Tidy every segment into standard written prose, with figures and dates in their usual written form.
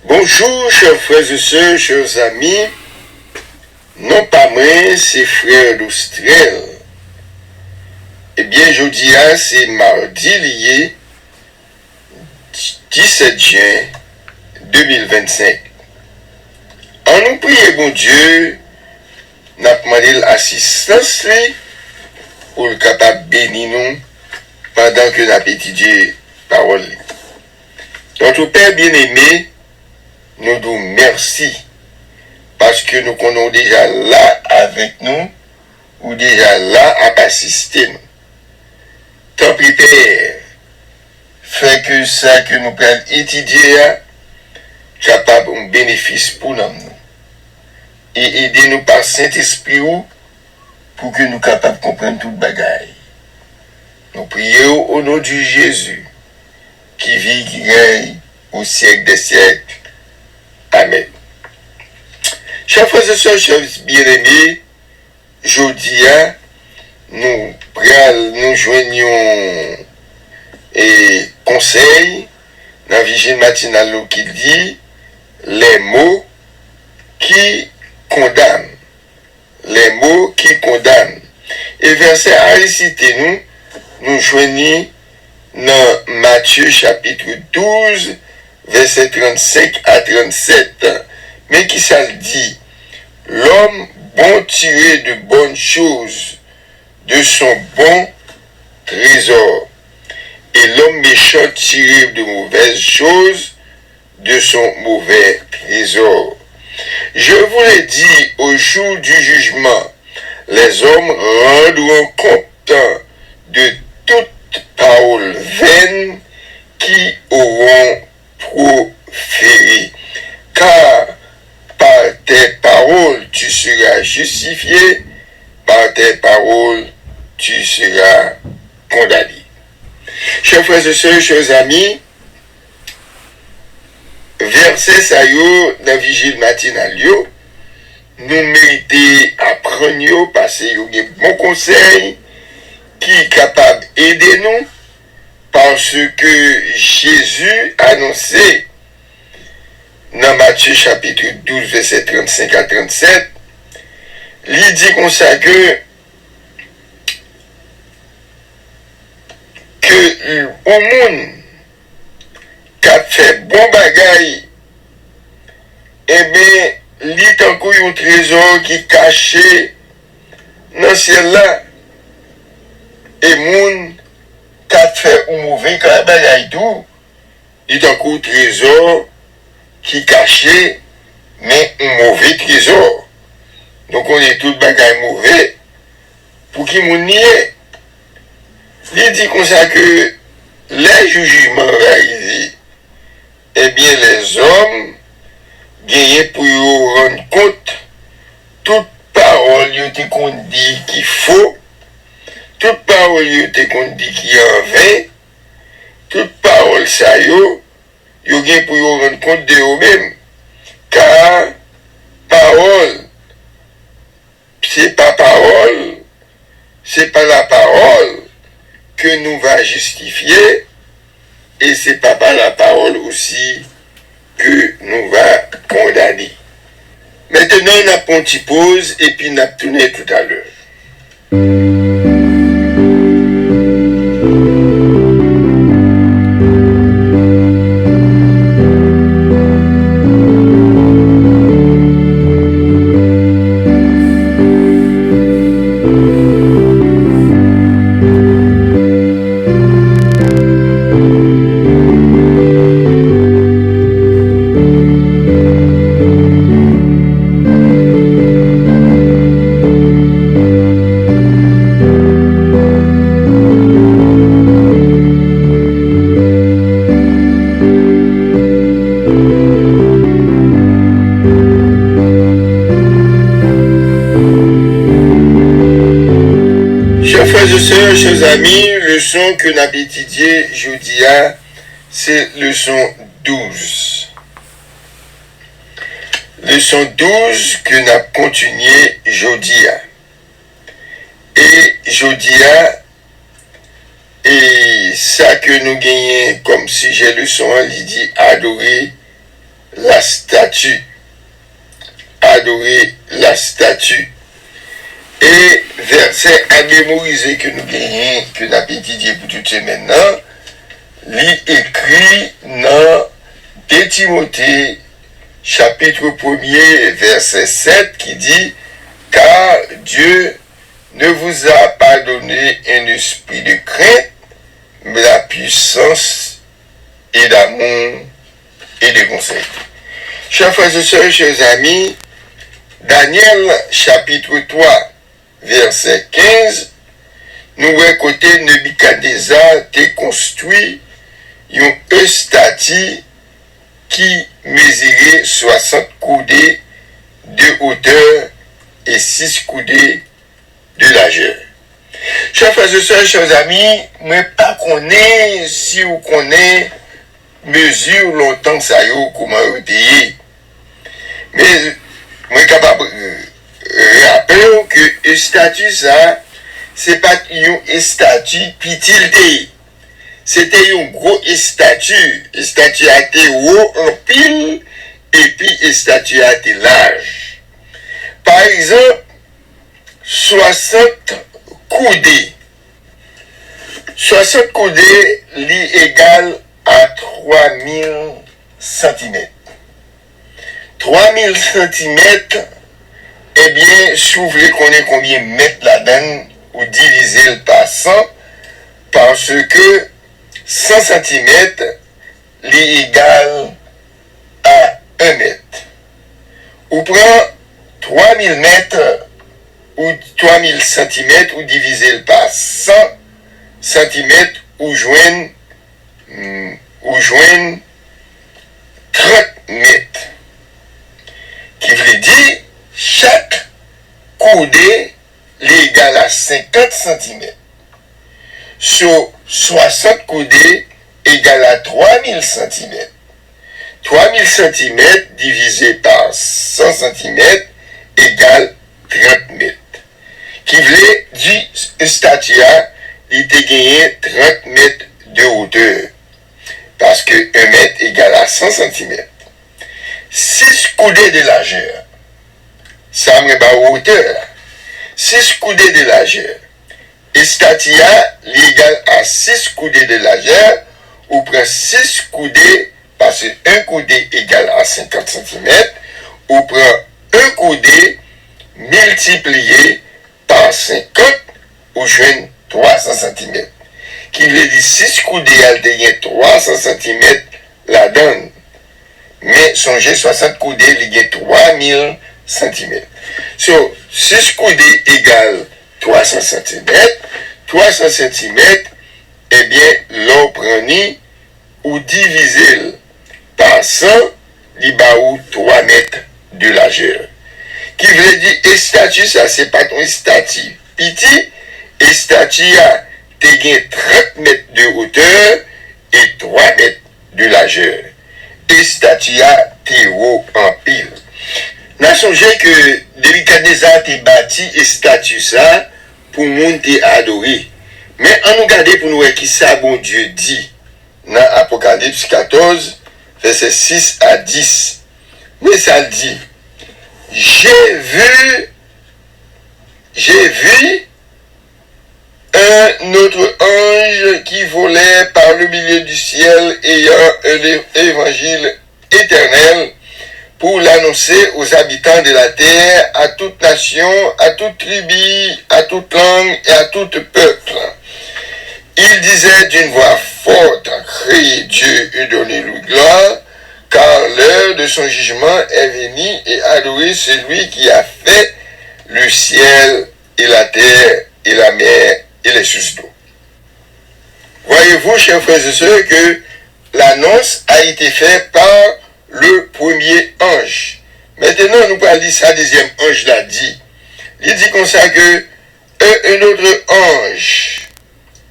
Bonjour, chers frères et sœurs, chers amis. Non pas moi, c'est frère Loustrel. Eh bien, jeudi, c'est mardi lié 17 juin 2025. En nous prier, bon Dieu, n'a demandé l'assistance pour le capable bénir nous pendant que nous étudions la parole. Notre Père bien-aimé, nous disons merci parce que nous connaissons déjà là avec nous ou déjà là à assister nous. Tant pis Père, fait que ça que nous pouvons étudier capable un bénéfice pour nous et aider nous par Saint-Esprit pour que nous capables de comprendre toute bagaille. Nous prions au nom de Jésus qui vit, qui règne au siècle des siècles. Amen. Chers frères et sœurs, chers bien-aimés, jeudi, nous joignons et conseil dans la vigile matinale qui dit les mots qui condamnent. Les mots qui condamnent. Et verset à réciter nous joignons dans Matthieu chapitre 12, verset 35 à 37. Mais qui ça le dit? L'homme bon tiré de bonnes choses de son bon trésor, et l'homme méchant tiré de mauvaises choses de son mauvais trésor. Je vous l'ai dit, au jour du jugement, les hommes rendront compte de toute parole vaine qui auront proféré. Car par tes paroles tu seras justifié, par tes paroles tu seras condamné. Chers frères et sœurs, chers amis, verset ça yo dans vigile matinale yo, nous méritons apprendre parce que yo gen bon conseil qui est capable d'aider nous parce que Jésus annoncé dans Matthieu chapitre 12 verset 35 à 37, il dit comme ça que au monde qui a fait bon bagaille, eh bien, il y a encore un trésor qui est caché dans le ciel là. Et moun qui a fait un mauvais bagaille tout, il y a encore un trésor qui est caché, mais un mauvais trésor. Donc on est tout bagaille mauvais pour qui moun n'y est. Il dit comme ça que les jugements réalisés, eh bien les hommes gagnent pour rendre compte toute parole qu'on dit qu'il faut, toute parole qu'on dit qu'il y en vain, toute parole ça yo gagnent pour rendre compte de eux-mêmes. Car parole, c'est pas parole, c'est pas la parole que nous va justifier, et c'est pas par la parole aussi que nous va condamner. Maintenant, on a une petite pause et puis on a tourné tout à l'heure. Chers amis, leçon que nous avons étudiée jeudi, c'est leçon 12. Leçon 12 que nous avons continué jeudi. Et jeudi, et ça que nous gagnons comme sujet leçon, il dit adorer la statue. Adorer la statue. Et verset à mémoriser que nous gagnons, que nous avons étudié pour toute semaine maintenant, l'écrit dans 2 Timothée, chapitre 1er, verset 7, qui dit, car Dieu ne vous a pas donné un esprit de crainte, mais la puissance et d'amour et de conseil. Chers frères et sœurs, chers amis, Daniel chapitre 3, verset 15, nous voyons côté Nebuchadnezzar a construit une statue qui mesurait 60 coudées de hauteur et 6 coudées de largeur. Chers frères et sœurs, chers amis, mais pas qu'on est, si vous connaissez, mesure longtemps ça y est, comment vous payez. Mais, moi, capable rappeler que une statue, ça, c'est pas une statue pitilde. C'était une grosse statue. Une statue a été haut en pile, et puis une statue a été large. Par exemple, 60 coudées. 60 coudées égale à 3000 cm. 3000 cm, eh bien, si vous voulez connaître combien de mètres là-dedans, ou diviser par 100, parce que 100 cm égale à 1 mètre. Ou prend 3000 mètres ou 3000 cm ou diviser par 100 cm ou joindre 30 mètres. Qui veut dire chaque coudée égale à 50 cm. Sur 60 coudées égale à 3000 cm. 3000 cm divisé par 100 cm égale 30 mètres. Qui veut dire statue il était gagné 30 mètres de hauteur. Parce que 1 mètre égale à 100 cm. 6 coudées de largeur. Ça me bat hauteur. 6 coudées de largeur. Et statue égale à 6 coudées de largeur. Ou prend 6 coudées, parce que 1 coudé égale à 50 cm. Ou prend 1 coudé multiplié par 50 ou joint 300 cm. Qui veut dire 6 coudées elles gagnent 300 cm la donne. Mais songez 60 coudées il gagne 3000 cm. So 6 coudées égale 300 cm. 300 cm, eh bien, l'on prend ou divisé par 100, il va ou 3 mètres de largeur. Qui veut dire, et statue, ça, c'est pas ton statue petit, et statue a 30 mètres de hauteur et 3 mètres de largeur. Et statue a haut en pile. N'a songé que Nebuchadnezzar a bâti et statue ça pour monter à adorer. Mais on nous garde pour nous voir qui ça bon Dieu dit dans Apocalypse 14, verset 6 à 10. Mais ça dit, j'ai vu un autre ange qui volait par le milieu du ciel ayant un évangile éternel pour l'annoncer aux habitants de la terre, à toute nation, à toute tribu, à toute langue et à tout peuple. Il disait d'une voix forte, criez Dieu et donnez-lui gloire, car l'heure de son jugement est venue, et adorez celui qui a fait le ciel et la terre et la mer et les sources d'eau. Voyez-vous, chers frères et sœurs, que l'annonce a été faite par le premier ange. Maintenant, nous allons lire ça, deuxième ange l'a dit. Il dit comme ça que un autre ange,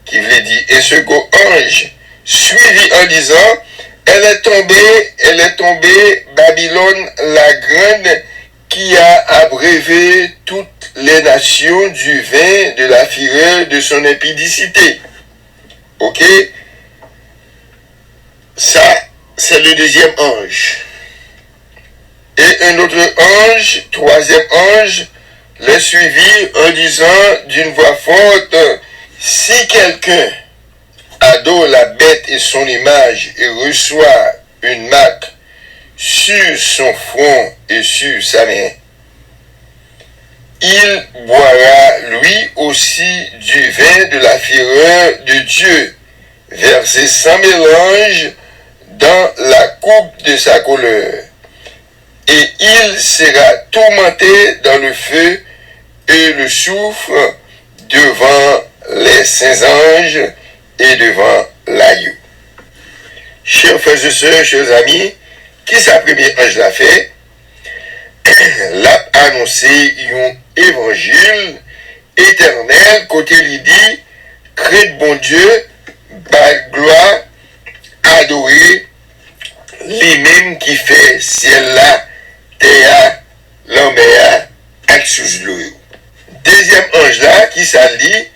qui voulait dire un second ange, suivi en disant, elle est tombée, Babylone la grande, qui a abreuvé toutes les nations du vin de la fureur de son impudicité. Ok? Ça, c'est le deuxième ange. Et un autre ange, troisième ange, le suivit en disant d'une voix forte, si quelqu'un adore la bête et son image et reçoit une marque sur son front et sur sa main, il boira lui aussi du vin de la fureur de Dieu, versé sans mélange dans la coupe de sa colère. Et il sera tourmenté dans le feu et le soufre devant les saints anges et devant l'agneau. Chers frères et sœurs, chers amis, qui sa premier ange l'a fait? L'a annoncé un évangile éternel, côté il dit, crainte bon Dieu, bas gloire, adorer, les mêmes qui fait ciel là, terre, l'homme ak sous l'eau. Deuxième ange là, qui ça dit,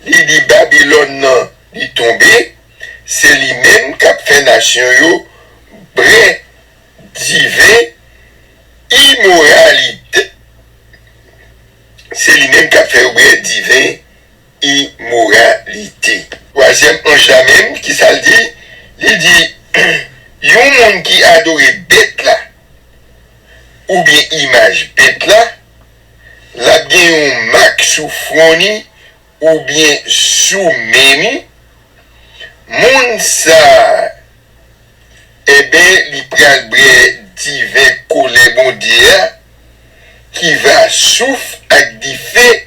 il dit Babylone non, il tombé, c'est lui-même qui a fait nation yo, bré, divin, immoralité. C'est lui-même qui a fait bré, divin, immoralité. Troisième ange là même, qui ça dit, il dit, yon monde qui adore bête là, ou bien image bête là, la bien yon mak sous froni, ou bien sous meni, moun sa, li pral bre divin kolè bon Dieu, qui va souffle avec des feux,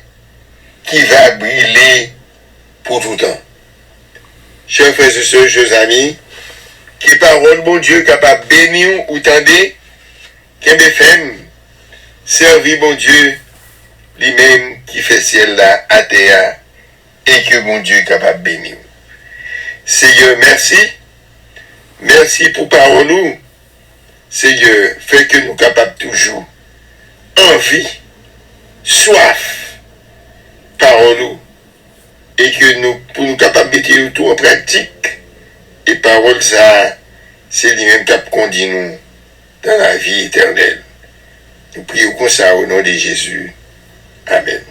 qui va briller pour tout temps. Chers frères et sœurs, chers amis, qui parole bon Dieu capable de bénir ou tendez, qui me fait servir bon Dieu, lui-même qui fait ciel là à terre, et que bon Dieu est capable de bénir. Seigneur, merci. Merci pour parole nous. Seigneur, fait que nous capables toujours envie, soif, parole nous, et que nous, pour nous capables de mettre tout en pratique, et parole ça, c'est lui-même qui conduit nous dans la vie éternelle. Nous prions comme ça au nom de Jésus. Amen.